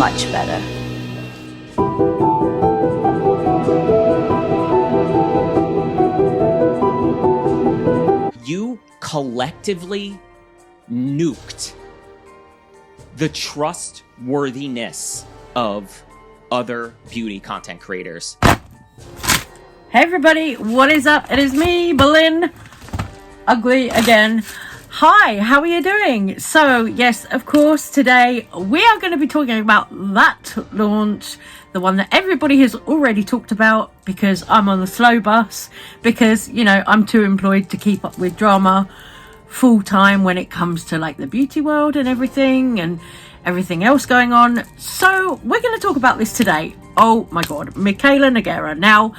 much better. You collectively nuked the trustworthiness of other beauty content creators. Hey everybody, what is up? It is me, Berlin. Ugly again. Hi, how are you doing? So, yes, of course, today we are going to be talking about that launch, the one that everybody has already talked about, because I'm on the slow bus, because, you know, I'm too employed to keep up with drama full time when it comes to like the beauty world and everything else going on. So we're going to talk about this today. Oh my God, Michaela Nera. Now,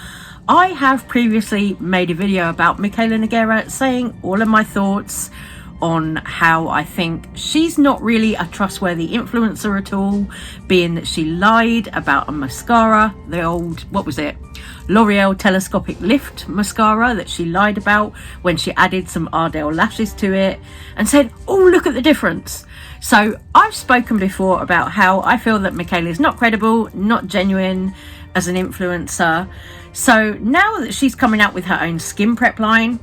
I have previously made a video about Michaela Nera saying all of my thoughts on how I think she's not really a trustworthy influencer at all, being that she lied about a mascara, the old, what was it? L'Oreal Telescopic Lift mascara that she lied about when she added some Ardell lashes to it and said, oh, look at the difference. So I've spoken before about how I feel that Michaela is not credible, not genuine as an influencer. So now that she's coming out with her own skin prep line,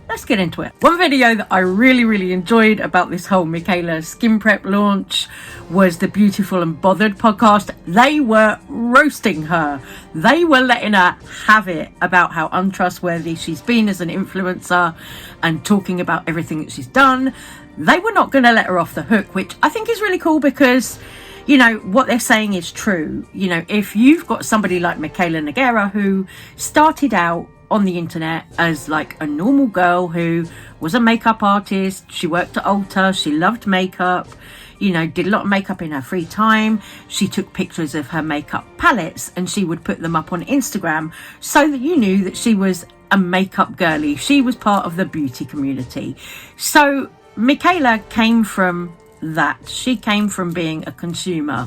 let's get into it. One video that I really enjoyed about this whole Michaela skin prep launch was the Beautiful and Bothered podcast. They were roasting her. They were letting her have it about how untrustworthy she's been as an influencer and talking about everything that she's done. They were not going to let her off the hook, which I think is really cool because, you know, what they're saying is true. You know, if you've got somebody like Michaela Nera who started out on the internet as like a normal girl who was a makeup artist, she worked at Ulta, she loved makeup, you know, did a lot of makeup in her free time. She took pictures of her makeup palettes and she would put them up on Instagram so that you knew that she was a makeup girly. She was part of the beauty community. So Michaela came from that. She came from being a consumer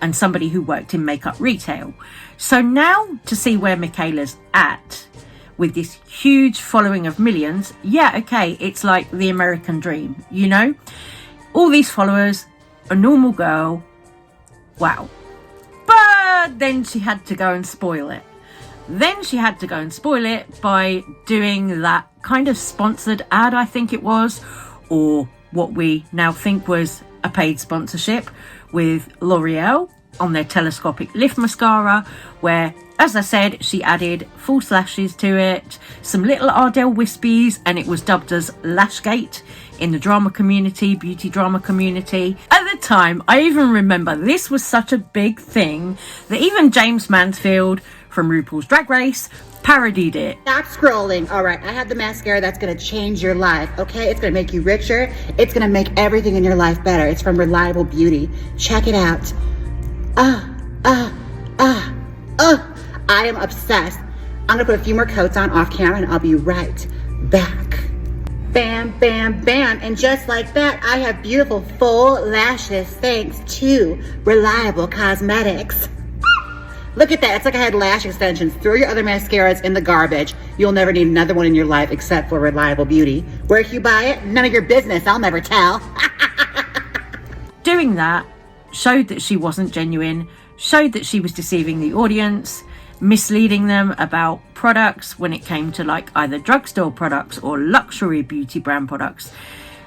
and somebody who worked in makeup retail. So now to see where Michaela's at with this huge following of millions, yeah, okay, it's like the American dream, you know? All these followers, a normal girl, wow. But then she had to go and spoil it. Then she had to go and spoil it by doing that kind of sponsored ad, I think it was, or what we now think was a paid sponsorship with L'Oreal on their Telescopic Lift mascara, where, as I said, she added false lashes to it, some little Ardell wispies, and it was dubbed as Lashgate in the drama community, beauty drama community. At the time, I even remember this was such a big thing that even James Mansfield from RuPaul's Drag Race parodied it. Stop scrolling. All right, I have the mascara that's going to change your life, okay? It's going to make you richer. It's going to make everything in your life better. It's from Reliable Beauty. Check it out. I am obsessed. I'm going to put a few more coats on off camera and I'll be right back. Bam, bam, bam. And just like that, I have beautiful full lashes thanks to Reliable Cosmetics. Look at that. It's like I had lash extensions. Throw your other mascaras in the garbage. You'll never need another one in your life except for Reliable Beauty. Where you buy it, none of your business. I'll never tell. Doing that showed that she wasn't genuine, showed that she was deceiving the audience, misleading them about products when it came to like either drugstore products or luxury beauty brand products.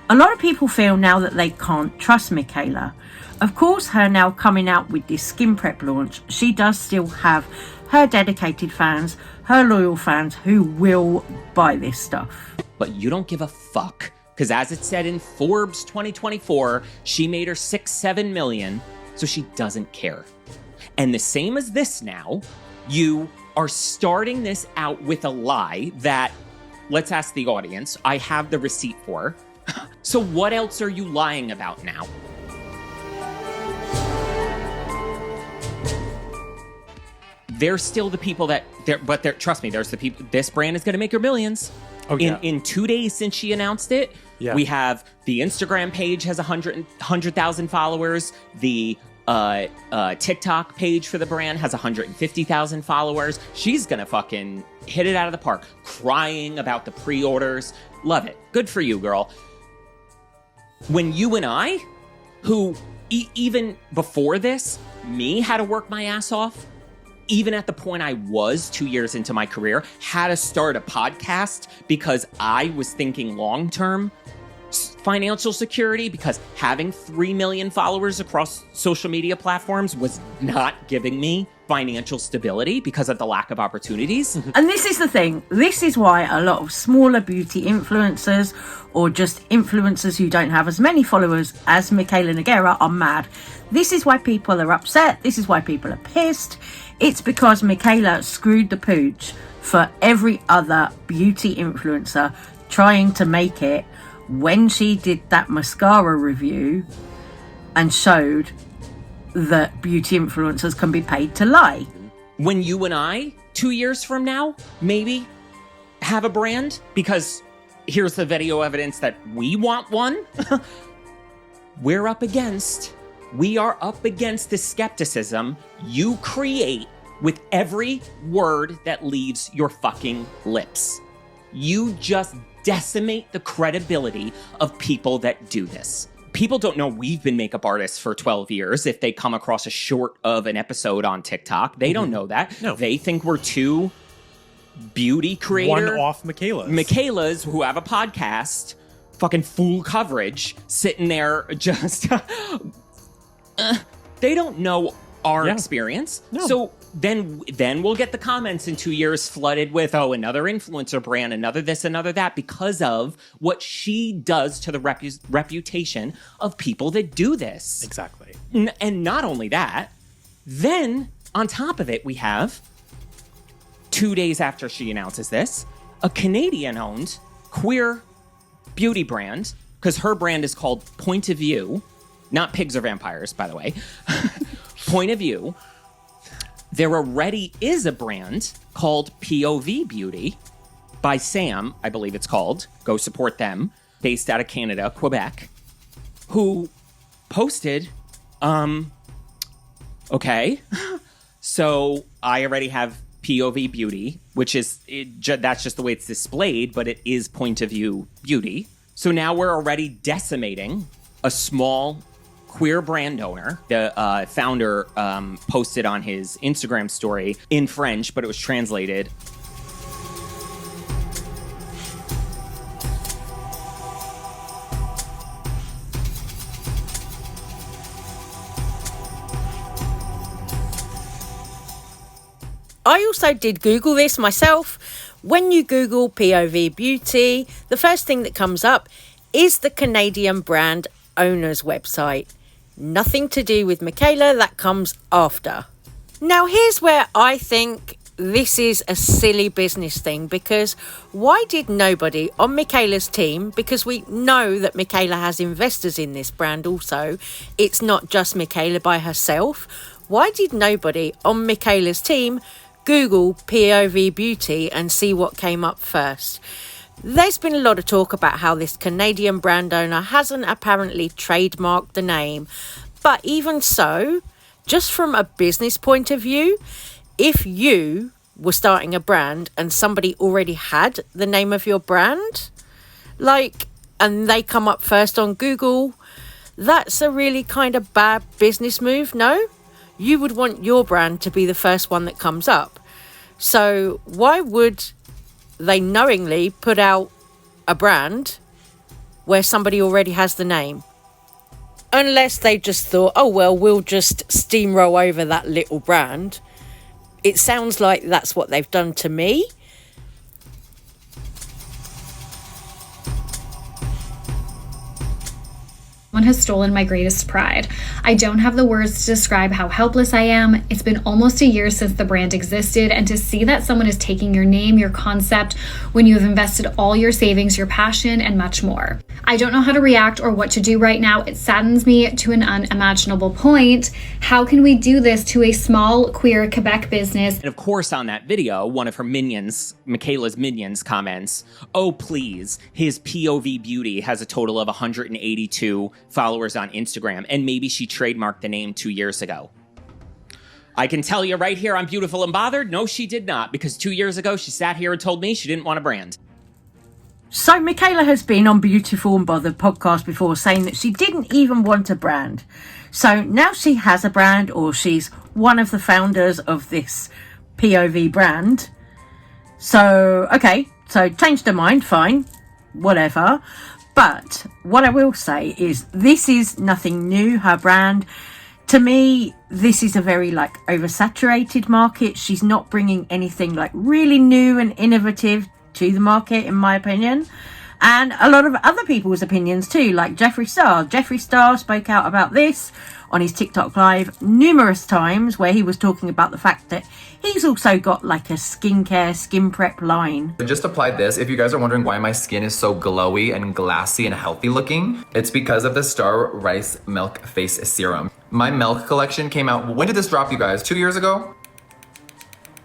A lot of people feel now that they can't trust Michaela. Of course, her now coming out with this skin prep launch, she does still have her dedicated fans, her loyal fans who will buy this stuff. But you don't give a fuck, because as it said in Forbes 2024, she made her 6-7 million, so she doesn't care. And the same as this now, you are starting this out with a lie that, let's ask the audience, I have the receipt for. So what else are you lying about now? They're still the people that, trust me, there's the people, this brand is going to make her millions. Oh, yeah. In 2 days since she announced it, yeah. We have the Instagram page has 100,000 followers. The TikTok page for the brand has 150,000 followers. She's going to fucking hit it out of the park, crying about the pre-orders. Love it. Good for you, girl. When you and I, who even before this me how to work my ass off, even at the point I was 2 years into my career, how to start a podcast because I was thinking long-term financial security, because having 3 million followers across social media platforms was not giving me financial stability because of the lack of opportunities. And this is the thing. This is why a lot of smaller beauty influencers or just influencers who don't have as many followers as Michaela Nera are mad. This is why people are upset. This is why people are pissed. It's because Michaela screwed the pooch for every other beauty influencer trying to make it when she did that mascara review and showed that beauty influencers can be paid to lie. When you and I, 2 years from now, maybe have a brand, because here's the video evidence that we want one, we are up against the skepticism you create with every word that leaves your fucking lips. You just decimate the credibility of people that do this. People don't know we've been makeup artists for 12 years if they come across a short of an episode on TikTok. They don't know that. No. They think we're two beauty creators. One-off Michaelas. Michaelas who have a podcast, fucking full coverage, sitting there just... they don't know our experience. No. So then we'll get the comments in 2 years flooded with, oh, another influencer brand, another this, another that, because of what she does to the reputation of people that do this. Exactly. And not only that, then on top of it, we have 2 days after she announces this, a Canadian-owned queer beauty brand, because her brand is called Point of View, not pigs or vampires, by the way. Point of View. There already is a brand called POV Beauty by Sam, I believe it's called. Go support them. Based out of Canada, Quebec, who posted, okay, so I already have POV Beauty, which is, that's just the way it's displayed, but it is Point of View Beauty. So now we're already decimating a small queer brand owner. The founder posted on his Instagram story in French, but it was translated. I also did Google this myself. When you Google POV Beauty, the first thing that comes up is the Canadian brand owner's website. Nothing to do with Michaela, that comes after. Now here's where I think this is a silly business thing, because why did nobody on Michaela's team, because we know that Michaela has investors in this brand also, it's not just Michaela by herself, why did nobody on Michaela's team Google POV Beauty and see what came up first? There's been a lot of talk about how this Canadian brand owner hasn't apparently trademarked the name. But even so, just from a business point of view, if you were starting a brand and somebody already had the name of your brand, and they come up first on Google, that's a really kind of bad business move, no? You would want your brand to be the first one that comes up. So why would they knowingly put out a brand where somebody already has the name? Unless they just thought, oh, well, we'll just steamroll over that little brand. It sounds like that's what they've done to me. Someone has stolen my greatest pride. I don't have the words to describe how helpless I am. It's been almost a year since the brand existed, and to see that someone is taking your name, your concept, when you have invested all your savings, your passion, and much more. I don't know how to react or what to do right now. It saddens me to an unimaginable point. How can we do this to a small, queer Quebec business? And of course, on that video, one of her minions, Michaela's minions, comments, oh, please, his POV Beauty has a total of 182 followers on Instagram, and maybe she trademarked the name 2 years ago. I can tell you right here on Beautiful and Bothered, no, she did not, because 2 years ago, she sat here and told me she didn't want a brand. So Michaela has been on Beautiful and Bothered podcast before saying that she didn't even want a brand. So now she has a brand, or she's one of the founders of this POV brand. So, okay, so changed her mind, fine, whatever. But what I will say is this is nothing new, her brand. To me, this is a very like oversaturated market. She's not bringing anything like really new and innovative to the market, in my opinion, and a lot of other people's opinions too, like Jeffree Star. Jeffree Star spoke out about this on his TikTok live numerous times, where he was talking about the fact that he's also got like a skincare, skin prep line. I just applied this. If you guys are wondering why my skin is so glowy and glassy and healthy looking, it's because of the Star Rice Milk Face Serum. My milk collection came out, when did this drop, you guys? 2 years ago?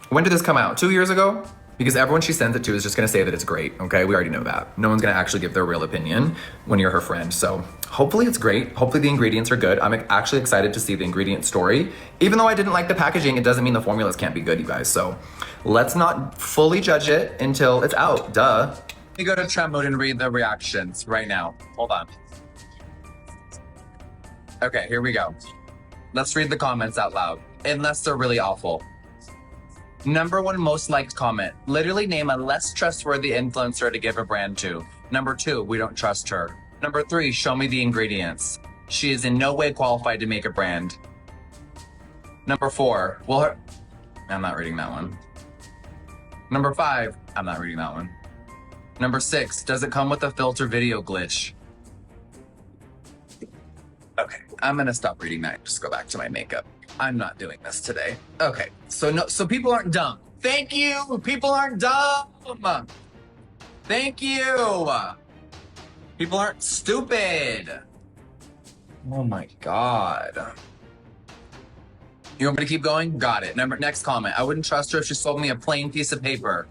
When did this come out? 2 years ago? Because everyone she sends it to is just gonna say that it's great, okay? We already know that. No one's gonna actually give their real opinion when you're her friend. So hopefully it's great. Hopefully the ingredients are good. I'm actually excited to see the ingredient story. Even though I didn't like the packaging, it doesn't mean the formulas can't be good, you guys. So let's not fully judge it until it's out, duh. Let me go to chat mode and read the reactions right now. Hold on. Okay, here we go. Let's read the comments out loud, unless they're really awful. Number 1 most liked comment. Literally name a less trustworthy influencer to give a brand to. Number 2, we don't trust her. Number 3, show me the ingredients. She is in no way qualified to make a brand. Number 4, well, I'm not reading that one. Number 5, I'm not reading that one. Number 6, does it come with a filter video glitch? Okay, I'm gonna stop reading that and just go back to my makeup. I'm not doing this today. Okay, so people aren't dumb. Thank you, people aren't dumb. Thank you. People aren't stupid. Oh my God. You want me to keep going? Got it. Next comment. I wouldn't trust her if she sold me a plain piece of paper.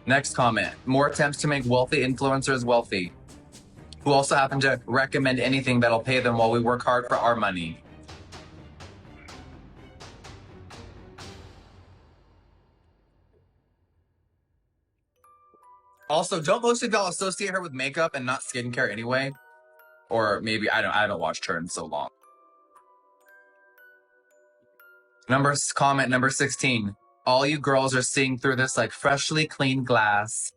Next comment. More attempts to make wealthy influencers wealthy, who also happen to recommend anything that'll pay them while we work hard for our money. Also, don't most of y'all associate her with makeup and not skincare anyway? Or maybe I haven't watched her in so long. Comment number 16. All you girls are seeing through this like freshly clean glass.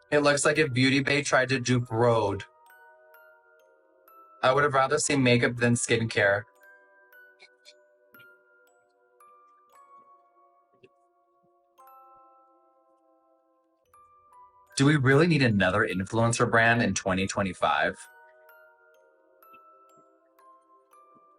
It looks like if Beauty Bay tried to dupe Rhode. I would have rather seen makeup than skincare. Do we really need another influencer brand in 2025?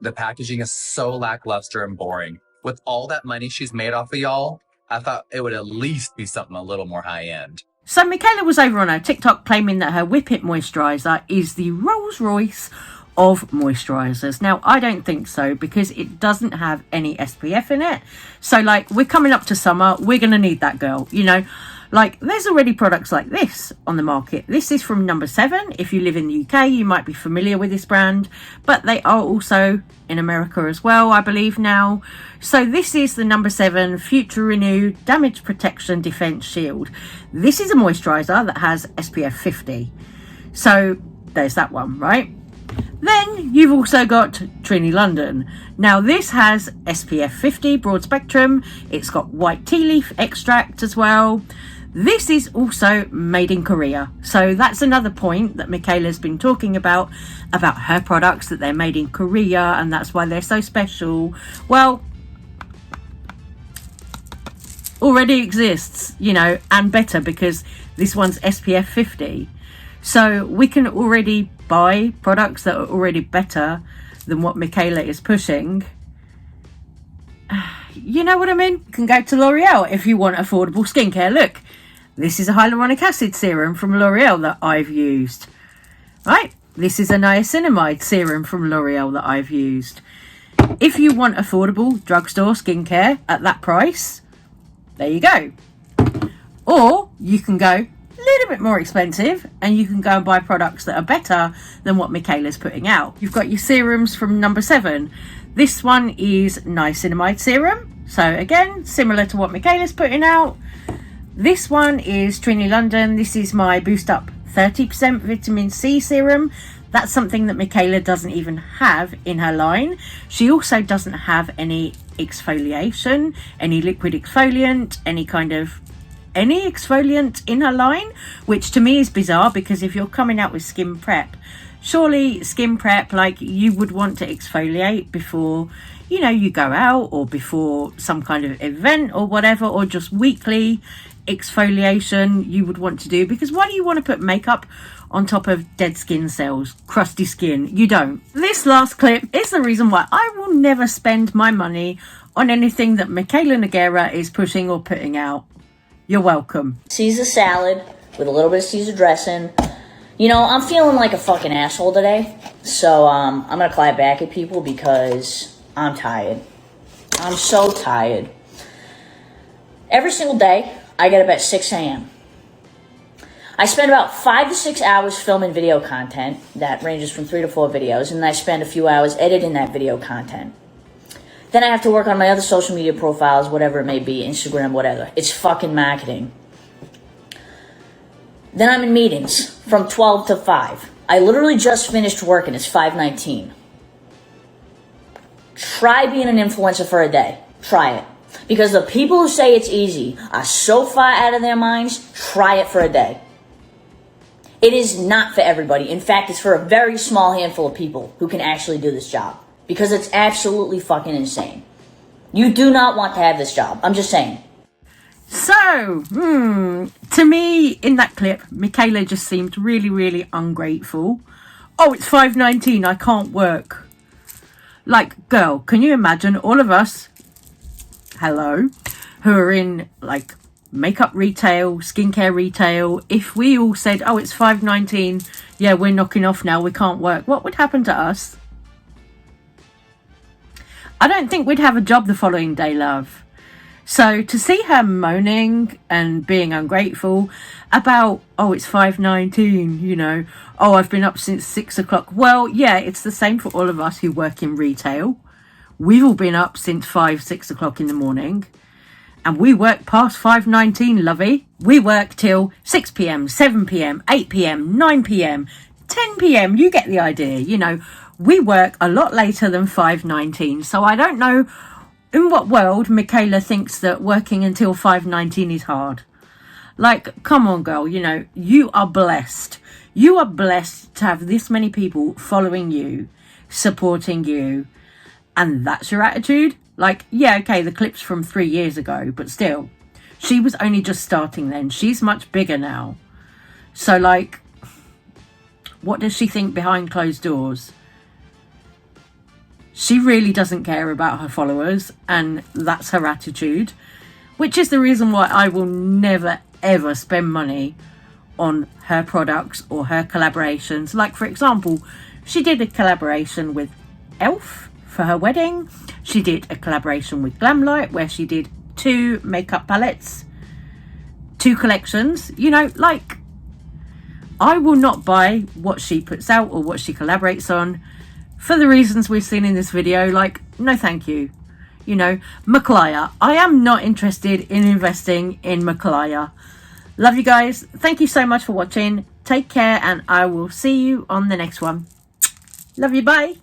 The packaging is so lackluster and boring. With all that money she's made off of y'all, I thought it would at least be something a little more high end. So Michaela was over on her TikTok claiming that her Whip It moisturiser is the Rolls Royce of moisturisers. Now, I don't think so, because it doesn't have any SPF in it. So, like, we're coming up to summer. We're going to need that, girl. You know, like, there's already products like this on the market. This is from Number 7. If you live in the UK, you might be familiar with this brand. But they are also in America as well, I believe now. So this is the Number 7 Future Renew Damage Protection Defense Shield. This is a moisturiser that has SPF 50. So there's that one, right? Then you've also got Trini London. Now this has SPF 50 broad spectrum. It's got white tea leaf extract as well. This is also made in Korea. So that's another point that Michaela's been talking about her products, that they're made in Korea and that's why they're so special. Well, already exists, you know, and better, because this one's SPF 50. So we can already buy products that are already better than what Michaela is pushing. You know what I mean? You can go to L'Oreal if you want affordable skincare. Look, this is a hyaluronic acid serum from L'Oreal that I've used. Right? This is a niacinamide serum from L'Oreal that I've used. If you want affordable drugstore skincare at that price, there you go. Or you can go a little bit more expensive and you can go and buy products that are better than what Michaela's putting out. You've got your serums from Number 7. This one is niacinamide serum. So again, similar to what Michaela's putting out. This one is Trini London. This is my Boost Up 30% vitamin C serum. That's something that Michaela doesn't even have in her line. She also doesn't have any exfoliation, any liquid exfoliant, any exfoliant in her line, which to me is bizarre, because if you're coming out with skin prep, surely skin prep, like, you would want to exfoliate before, you know, you go out, or before some kind of event or whatever, or just weekly exfoliation you would want to do, because why do you want to put makeup on top of dead skin cells, crusty skin? You don't. This last clip is the reason why I will never spend my money on anything that Michaela Nera is pushing or putting out. You're welcome. Caesar salad with a little bit of Caesar dressing. You know, I'm feeling like a fucking asshole today, so I'm gonna clap back at people because I'm tired. I'm so tired. Every single day, I get up at 6 a.m. I spend about 5 to 6 hours filming video content that ranges from 3 to 4 videos, and I spend a few hours editing that video content. Then I have to work on my other social media profiles, whatever it may be, Instagram, whatever. It's fucking marketing. Then I'm in meetings from 12 to 5. I literally just finished work and it's 5:19. Try being an influencer for a day. Try it. Because the people who say it's easy are so far out of their minds, try it for a day. It is not for everybody. In fact, it's for a very small handful of people who can actually do this job. Because it's absolutely fucking insane. You do not want to have this job. I'm just saying. So, to me, in that clip, Michaela just seemed really, really ungrateful. Oh, it's 5:19, I can't work. Like, girl, can you imagine all of us, hello, who are in, like, makeup retail, skincare retail, if we all said, oh, it's 5:19, yeah, we're knocking off now, we can't work, what would happen to us? I don't think we'd have a job the following day, love. So to see her moaning and being ungrateful about, oh, it's 5:19, you know, oh, I've been up since 6 o'clock. Well, yeah, it's the same for all of us who work in retail. We've all been up since 5, 6 o'clock in the morning. And we work past 5:19, lovey. We work till 6 p.m, 7 p.m, 8 p.m, 9 p.m, 10 p.m. You get the idea, you know. We work a lot later than 5:19. So I don't know in what world Michaela thinks that working until 5:19 is hard. Like, come on, girl, you know, you are blessed. You are blessed to have this many people following you, supporting you, and that's your attitude? Like, yeah, okay, the clip's from 3 years ago, but still, she was only just starting then. She's much bigger now. So, like, what does she think behind closed doors? She really doesn't care about her followers, and that's her attitude, which is the reason why I will never, ever spend money on her products or her collaborations. Like, for example, she did a collaboration with Elf for her wedding. She did a collaboration with Glamlight where she did 2 makeup palettes, 2 collections. You know, like, I will not buy what she puts out or what she collaborates on for the reasons we've seen in this video. Like, no thank you. You know, MikLiar. I am not interested in investing in MikLiar. Love you guys. Thank you so much for watching. Take care, and I will see you on the next one. Love you. Bye.